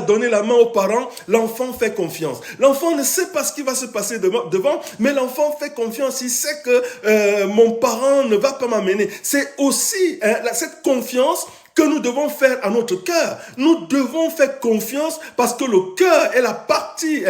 donner la main aux parents, l'enfant fait confiance. L'enfant ne sait pas ce qui va se passer devant, mais l'enfant fait confiance. Il sait que mon parent ne va pas m'amener. C'est aussi cette confiance que nous devons faire à notre cœur. Nous devons faire confiance parce que le cœur est la partie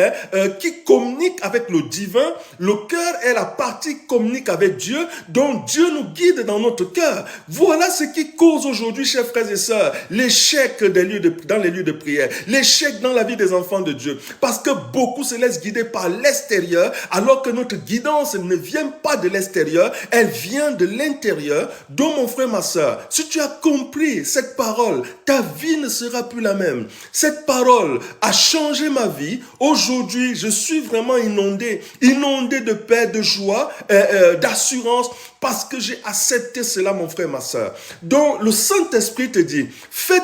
qui communique avec le divin. Le cœur est la partie qui communique avec Dieu, dont Dieu nous guide dans notre cœur. Voilà ce qui cause aujourd'hui, chers frères et sœurs, l'échec dans les lieux de prière, l'échec dans la vie des enfants de Dieu. Parce que beaucoup se laissent guider par l'extérieur, alors que notre guidance ne vient pas de l'extérieur, elle vient de l'intérieur. Donc mon frère, ma sœur, si tu as compris cette parole, ta vie ne sera plus la même. Cette parole a changé ma vie. Aujourd'hui, je suis vraiment inondé de paix, de joie, d'assurance, parce que j'ai accepté cela, mon frère, ma sœur. Donc, le Saint-Esprit te dit, fais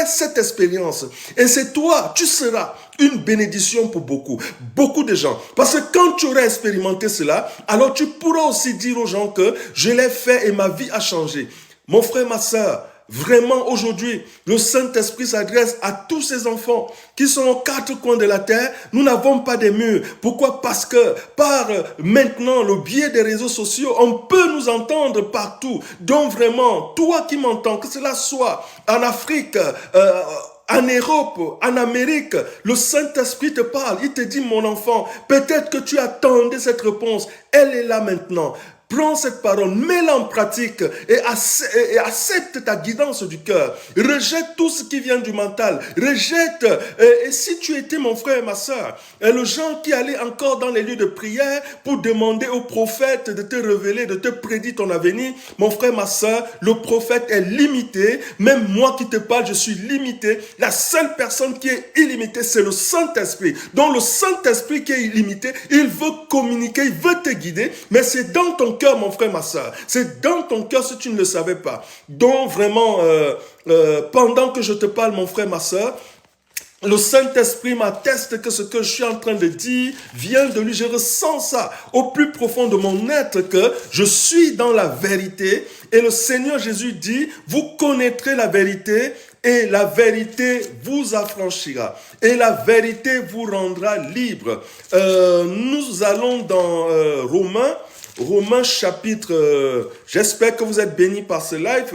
cette expérience, et c'est toi, tu seras une bénédiction pour beaucoup de gens. Parce que quand tu auras expérimenté cela, alors tu pourras aussi dire aux gens que je l'ai fait et ma vie a changé. Mon frère, ma sœur, vraiment aujourd'hui, le Saint-Esprit s'adresse à tous ces enfants qui sont aux quatre coins de la terre. Nous n'avons pas de murs. Pourquoi? Parce que par maintenant le biais des réseaux sociaux, on peut nous entendre partout. Donc vraiment, toi qui m'entends, que cela soit en Afrique, en Europe, en Amérique, le Saint-Esprit te parle. Il te dit, mon enfant, peut-être que tu attendais cette réponse. Elle est là maintenant. Prends cette parole, mets-la en pratique et accepte ta guidance du cœur. Rejette tout ce qui vient du mental. Rejette. Et si tu étais mon frère et ma soeur, le gens qui allaient encore dans les lieux de prière pour demander au prophète de te révéler, de te prédire ton avenir, mon frère, ma soeur, le prophète est limité. Même moi qui te parle, je suis limité. La seule personne qui est illimitée, c'est le Saint-Esprit. Donc le Saint-Esprit qui est illimité, il veut communiquer, il veut te guider, mais c'est dans ton cœur, mon frère, ma soeur. C'est dans ton cœur si tu ne le savais pas. Donc vraiment, pendant que je te parle, mon frère, ma soeur, le Saint-Esprit m'atteste que ce que je suis en train de dire vient de lui. Je ressens ça au plus profond de mon être, que je suis dans la vérité. Et le Seigneur Jésus dit, vous connaîtrez la vérité et la vérité vous affranchira. Et la vérité vous rendra libre. Nous allons dans Romains chapitre, j'espère que vous êtes bénis par ce live.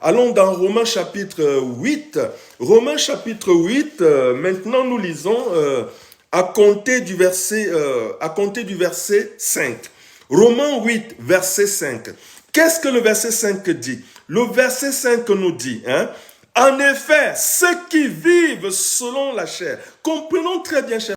Allons dans Romains chapitre 8. Romains chapitre 8, maintenant nous lisons à compter du verset 5. Romains 8, verset 5. Qu'est-ce que le verset 5 dit? Le verset 5 nous dit, en effet, ceux qui vivent selon la chair, comprenons très bien, chers